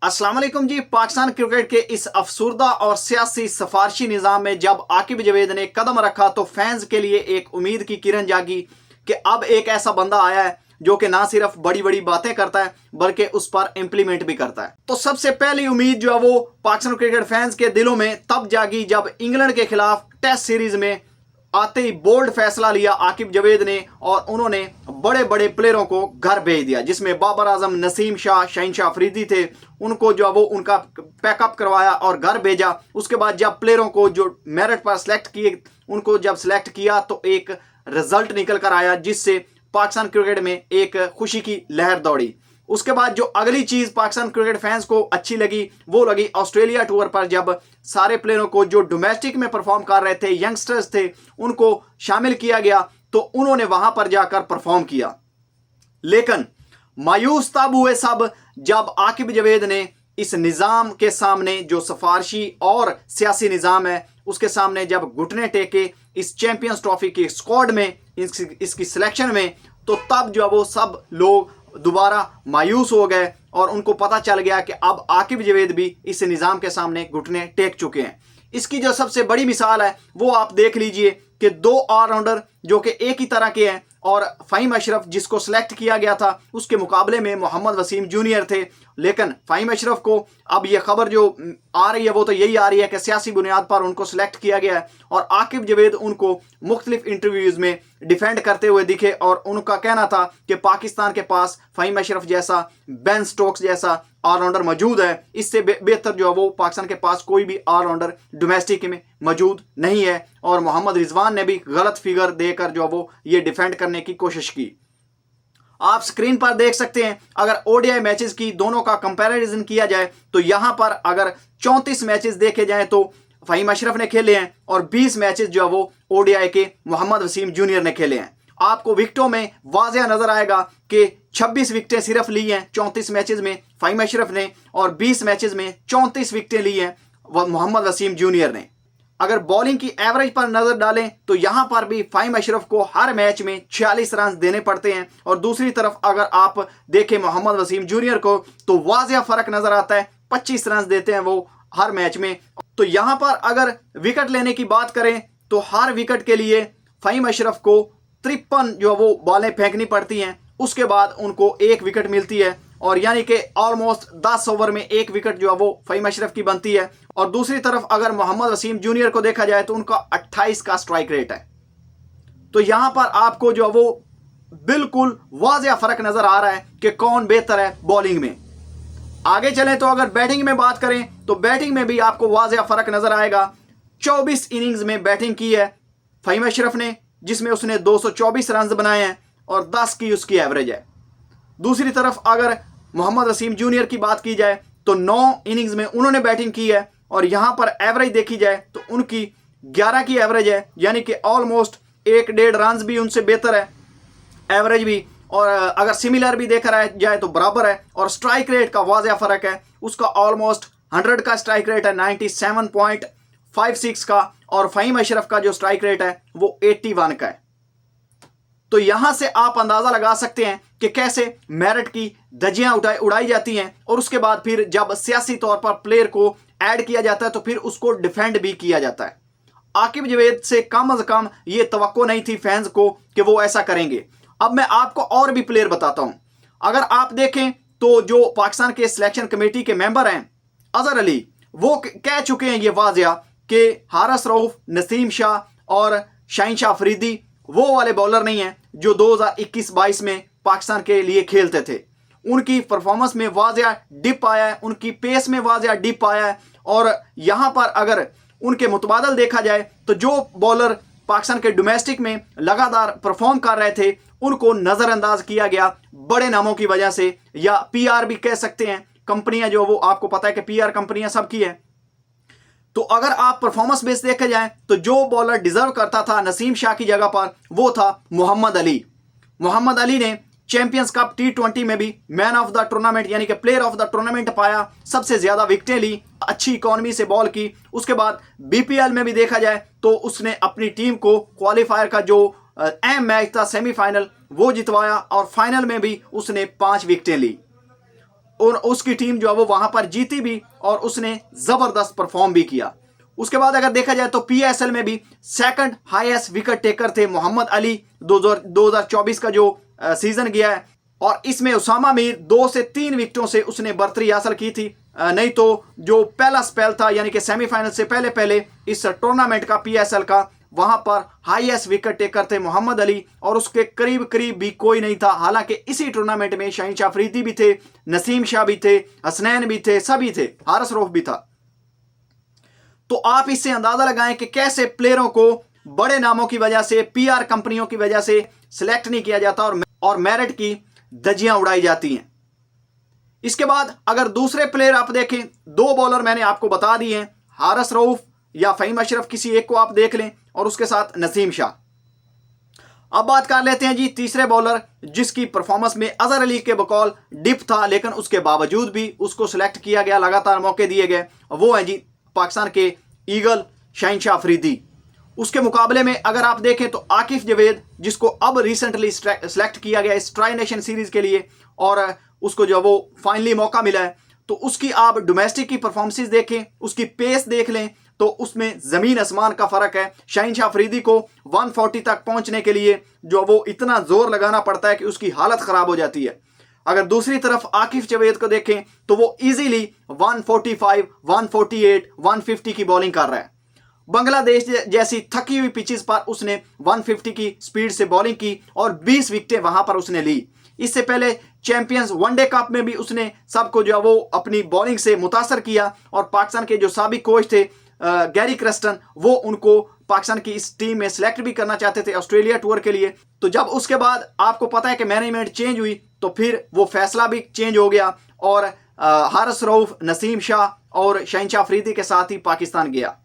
अस्सलाम वालेकुम जी। पाकिस्तान क्रिकेट के इस अफसुर्दा और सियासी सफारशी निज़ाम में जब आकिब जावेद ने कदम रखा तो फैंस के लिए एक उम्मीद की किरण जागी कि अब एक ऐसा बंदा आया है जो कि ना सिर्फ बड़ी बड़ी बातें करता है बल्कि उस पर इंप्लीमेंट भी करता है। तो सबसे पहली उम्मीद जो है वो पाकिस्तान क्रिकेट फैंस के दिलों में तब जागी जब इंग्लैंड के खिलाफ टेस्ट सीरीज में आते ही बोल्ड फैसला लिया आकिब जावेद ने और उन्होंने बड़े बड़े प्लेयरों को घर भेज दिया, जिसमें बाबर आजम, नसीम शाह, शहनशाह अफरीदी थे। उनको जो वो उनका पैकअप करवाया और घर भेजा। उसके बाद जब प्लेयरों को जो मेरिट पर सिलेक्ट किए उनको जब सिलेक्ट किया तो एक रिजल्ट निकल कर आया जिससे पाकिस्तान क्रिकेट में एक खुशी की लहर दौड़ी। उसके बाद जो अगली चीज पाकिस्तान क्रिकेट फैंस को अच्छी लगी वो लगी ऑस्ट्रेलिया टूर पर, जब सारे प्लेयरों को जो डोमेस्टिक में परफॉर्म कर रहे थे, यंगस्टर्स थे, उनको शामिल किया गया तो उन्होंने वहां पर जाकर परफॉर्म किया। लेकिन मायूस तब हुए सब जब आकिब जावेद ने इस निज़ाम के सामने, जो सफारशी और सियासी निज़ाम है उसके सामने जब घुटने टेके इस चैंपियंस ट्रॉफी की स्क्वाड में, इसकी सिलेक्शन में, तो तब जो वो सब लोग दोबारा मायूस हो गए और उनको पता चल गया कि अब आकिब जावेद भी इस निज़ाम के सामने घुटने टेक चुके हैं। इसकी जो सबसे बड़ी मिसाल है वो आप देख लीजिए कि दो ऑलराउंडर जो कि एक ही तरह के हैं और फ़हीम अशरफ जिसको सिलेक्ट किया गया था उसके मुकाबले में मोहम्मद वसीम जूनियर थे। लेकिन फ़हीम अशरफ को अब यह खबर जो आ रही है वो तो यही आ रही है कि सियासी बुनियाद पर उनको सिलेक्ट किया गया है और आकिब जावेद उनको मुख्तलिफ इंटरव्यूज़ में डिफेंड करते हुए दिखे और उनका कहना था कि पाकिस्तान के पास फ़हीम अशरफ जैसा, बेन स्टोक्स जैसा ऑलराउंडर मौजूद है, इससे बेहतर जो है वो पाकिस्तान के पास कोई भी ऑलराउंडर डोमेस्टिक में मौजूद नहीं है। और मोहम्मद रिजवान ने भी गलत फिगर देकर जो है वो ये डिफेंड करने की कोशिश की। आप स्क्रीन पर देख सकते हैं, अगर ओडीआई मैचेस की दोनों का कंपैरिजन किया जाए तो यहां पर अगर 34 मैचेस देखे जाएं तो फ़हीम अशरफ ने खेले हैं और 20 मैचेस जो है वो ओडीआई के मोहम्मद वसीम जूनियर ने खेले हैं। आपको विकेटों में वाज़ेह नजर आएगा कि 26 विकेटें सिर्फ ली हैं 34 मैचेस में फ़हीम अशरफ ने और 20 मैचेस में 34 विकेटें ली हैं मोहम्मद वसीम जूनियर ने। अगर बॉलिंग की एवरेज पर नजर डालें तो यहां पर भी फ़हीम अशरफ को हर मैच में 46 रन देने पड़ते हैं और दूसरी तरफ अगर आप देखें मोहम्मद वसीम जूनियर को तो वाज़ेह फर्क नजर आता है, 25 रन देते हैं वो हर मैच में। तो यहां पर अगर विकेट लेने की बात करें तो हर विकेट के लिए फ़हीम अशरफ को 53 जो वो बॉलें फेंकनी पड़ती हैं, उसके बाद उनको एक विकेट मिलती है और यानी कि ऑलमोस्ट 10 ओवर में एक विकेट जो है वो फ़हीम अशरफ की बनती है। और दूसरी तरफ अगर मोहम्मद वसीम जूनियर को देखा जाए तो उनका 28 का स्ट्राइक रेट है। तो यहां पर आपको जो है वो बिल्कुल वाज़ेह फर्क नजर आ रहा है कि कौन बेहतर है बॉलिंग में। आगे चलें तो अगर बैटिंग में बात करें तो बैटिंग में भी आपको वाज़ेह फर्क नजर आएगा। 24 इनिंग्स में बैटिंग की है फ़हीम अशरफ ने, जिसमें उसने 224 रन बनाए हैं और 10 की उसकी एवरेज है। दूसरी तरफ अगर मोहम्मद वसीम जूनियर की बात की जाए तो 9 इनिंग्स में उन्होंने बैटिंग की है और यहां पर एवरेज देखी जाए तो उनकी 11 की एवरेज है, यानी कि ऑलमोस्ट 1.5 रन भी उनसे बेहतर है एवरेज भी। और अगर सिमिलर भी देखा जाए तो बराबर है। और स्ट्राइक रेट का वाज़ेह फर्क है, उसका ऑलमोस्ट 100 का स्ट्राइक रेट है 97.56 का और फ़हीम अशरफ का जो स्ट्राइक रेट है वो 81 का है। तो यहां से आप अंदाजा लगा सकते हैं कि कैसे मेरिट की धज्जियां उड़ाई जाती हैं और उसके बाद फिर जब सियासी तौर पर प्लेयर को ऐड किया जाता है तो फिर उसको डिफेंड भी किया जाता है। आकिब जावेद से कम ये तवक्को नहीं थी फैंस को कि वो ऐसा करेंगे। अब मैं आपको और भी प्लेयर बताता हूं। अगर आप देखें तो जो पाकिस्तान के सिलेक्शन कमेटी के मेंबर हैं अजहर अली, वो कह चुके हैं ये वाज़ेह कि हारिस रऊफ, नसीम शाह और शहनशाह अफरीदी वो वाले बॉलर नहीं हैं जो 2021-22 में पाकिस्तान के लिए खेलते थे। उनकी परफॉर्मेंस में वाज़ेह डिप आया है, उनकी पेस में वाज़ेह डिप आया है। और यहां पर अगर उनके मुतबादल देखा जाए तो जो बॉलर पाकिस्तान के डोमेस्टिक में लगातार परफॉर्म कर रहे थे उनको नज़रअंदाज किया गया बड़े नामों की वजह से, या पीआर भी कह सकते हैं। कंपनियां जो वो आपको पता है कि पीआर कंपनियां सबकी है। तो अगर आप परफॉर्मेंस बेस देखे जाएं तो जो बॉलर डिजर्व करता था नसीम शाह की जगह पर वो था मोहम्मद अली। मोहम्मद अली ने चैंपियंस कप T20 में भी मैन ऑफ द टूर्नामेंट यानी कि प्लेयर ऑफ द टूर्नामेंट पाया, सबसे ज्यादा विकेटें ली, अच्छी इकोनॉमी से बॉल की। उसके बाद बीपीएल में भी देखा जाए तो उसने अपनी टीम को क्वालिफायर का जो अहम मैच था सेमीफाइनल वो जितवाया और फाइनल में भी उसने 5 विकेटें ली। और उसकी टीम जो है वो वहां पर जीती भी और उसने जबरदस्त परफॉर्म भी किया। उसके बाद अगर देखा जाए तो पीएसएल में भी सेकंड हाईएस्ट विकेट टेकर थे मोहम्मद अली 2024 का जो सीजन गया है, और इसमें उसामा मीर 2 से 3 विकेटों से उसने बर्तरी हासिल की थी। नहीं तो जो पहला स्पेल था यानी कि सेमीफाइनल से पहले पहले इस टूर्नामेंट का पीएसएल का, वहां पर हाईएस्ट विकेट टेकर थे मोहम्मद अली और उसके करीब करीब भी कोई नहीं था। हालांकि इसी टूर्नामेंट में शाहीन शाह अफरीदी भी थे, नसीम शाह भी थे, हसनैन भी थे, सभी थे, हारिस रऊफ भी था। तो आप इससे अंदाजा लगाएं कि कैसे प्लेयरों को बड़े नामों की वजह से, पीआर कंपनियों की वजह से सिलेक्ट नहीं किया जाता और मेरिट की धज्जियां उड़ाई जाती हैं। इसके बाद अगर दूसरे प्लेयर आप देखें, 2 बॉलर मैंने आपको बता दिए हैं, हारिस रऊफ या फहीम अशरफ, किसी एक को आप देख लें, और उसके साथ नसीम शाह। अब बात कर लेते हैं जी तीसरे बॉलर जिसकी परफॉर्मेंस में अजहर अली के बकौल डिप था, लेकिन उसके बावजूद भी उसको सिलेक्ट किया गया, लगातार मौके दिए गए, वो है जी पाकिस्तान के ईगल शाहीन शाह अफरीदी। उसके मुकाबले में अगर आप देखें तो आकिफ जवेद, जिसको अब रिसेंटली सिलेक्ट किया गया इस ट्राई नेशन सीरीज के लिए और उसको जो वो फाइनली मौका मिला है, तो उसकी आप डोमेस्टिक की परफॉर्मेंसेस देखें, उसकी पेस देख लें तो उसमें जमीन आसमान का फर्क है। शाहीन शाह अफरीदी को 140 तक पहुंचने के लिए जो वो इतना जोर लगाना पड़ता है कि उसकी हालत खराब हो जाती है। अगर दूसरी तरफ आकिफ जवेद को देखें तो वो इजीली 145, 148, 150 की बॉलिंग कर रहा है। बांग्लादेश जैसी थकी हुई पिचेस पर उसने 150 की स्पीड से बॉलिंग की और 20 विकेटें वहां पर उसने ली। इससे पहले चैंपियंस वनडे कप में भी उसने सबको जो वो अपनी बॉलिंग से मुतासर किया और पाकिस्तान के जो साबिक कोच थे गैरी क्रस्टन, वो उनको पाकिस्तान की इस टीम में सिलेक्ट भी करना चाहते थे ऑस्ट्रेलिया टूर के लिए। तो जब उसके बाद आपको पता है कि मैनेजमेंट चेंज हुई तो फिर वो फैसला भी चेंज हो गया और हारिस रऊफ, नसीम शाह और शाहीन शाह अफरीदी के साथ ही पाकिस्तान गया।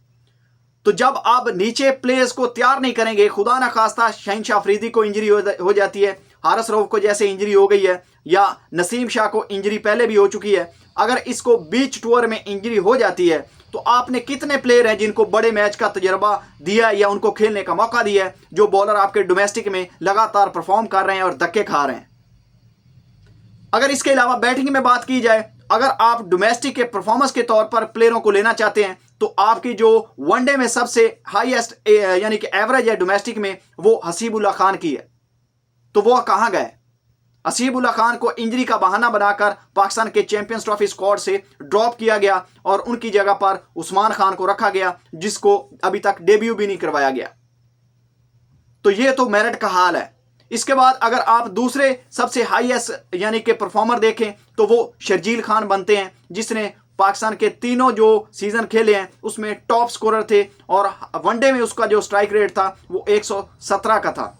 तो जब आप नीचे प्लेयर्स को तैयार नहीं करेंगे, खुदा ना खास्ता शाहीन शाह अफरीदी को इंजरी हो जाती है, हारिस रऊफ को जैसे इंजरी हो गई है या नसीम शाह को इंजरी पहले भी हो चुकी है, अगर इसको बीच टूर में इंजरी हो जाती है तो आपने कितने प्लेयर हैं जिनको बड़े मैच का तजर्बा दिया या उनको खेलने का मौका दिया है, जो बॉलर आपके डोमेस्टिक में लगातार परफॉर्म कर रहे हैं और धक्के खा रहे हैं। अगर इसके अलावा बैटिंग में बात की जाए, अगर आप डोमेस्टिक के परफॉर्मेंस के तौर पर प्लेयरों को लेना चाहते हैं तो आपकी जो वनडे में सबसे हाईएस्ट यानी कि एवरेज है डोमेस्टिक में, वो हसीबुल्लाह खान की है। तो वो कहां गए? हसीबुल्लाह खान को इंजरी का बहाना बनाकर पाकिस्तान के चैंपियंस ट्रॉफी स्क्वाड से ड्रॉप किया गया और उनकी जगह पर उस्मान खान को रखा गया, जिसको अभी तक डेब्यू भी नहीं करवाया गया। तो ये तो मेरिट का हाल है। इसके बाद अगर आप दूसरे सबसे हाईएस्ट यानी कि परफॉर्मर देखें तो वो शर्जील खान बनते हैं, जिसने पाकिस्तान के तीनों जो सीजन खेले हैं उसमें टॉप स्कोरर थे और वनडे में उसका जो स्ट्राइक रेट था वो 117 का था।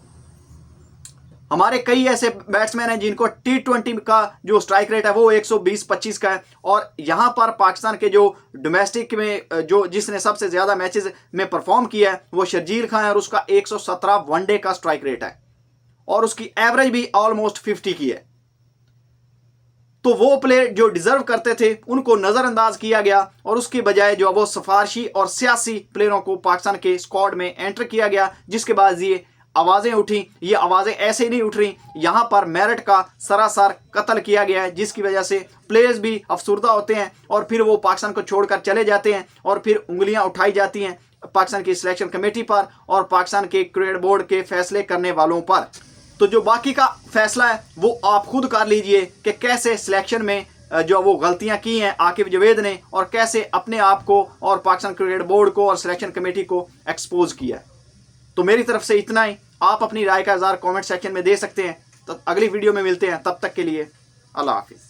हमारे कई ऐसे बैट्समैन हैं जिनको T20 का जो स्ट्राइक रेट है वो 120-25 का है, और यहां पर पाकिस्तान के जो डोमेस्टिक में जो जिसने सबसे ज्यादा मैचेस में परफॉर्म किया है वो शर्जील खान है और उसका 117 वनडे का स्ट्राइक रेट है और उसकी एवरेज भी ऑलमोस्ट 50 की है। तो वो प्लेयर जो डिजर्व करते थे उनको नजरअंदाज किया गया और उसकी बजाय जो वो सिफारशी और सियासी प्लेयरों को पाकिस्तान के स्क्वाड में एंटर किया गया, जिसके बाद ये आवाजें उठी। ये आवाजें ऐसे नहीं उठ रही, यहां पर मेरिट का सरासर कत्ल किया गया है, जिसकी वजह से प्लेयर्स भी अफसुर्दा होते हैं और फिर वो पाकिस्तान को छोड़कर चले जाते हैं और फिर उंगलियां उठाई जाती हैं पाकिस्तान की सिलेक्शन कमेटी पर और पाकिस्तान के क्रिकेट बोर्ड के फैसले करने वालों पर। तो जो बाकी का फैसला है वो आप खुद कर लीजिए कि कैसे सिलेक्शन में जो वो गलतियां की हैं आकिब जवेद ने और कैसे अपने आप को और पाकिस्तान क्रिकेट बोर्ड को और सिलेक्शन कमेटी को एक्सपोज किया। तो मेरी तरफ से इतना ही। आप अपनी राय का इज़हार कमेंट सेक्शन में दे सकते हैं। तो अगली वीडियो में मिलते हैं, तब तक के लिए अल्लाह हाफिज़।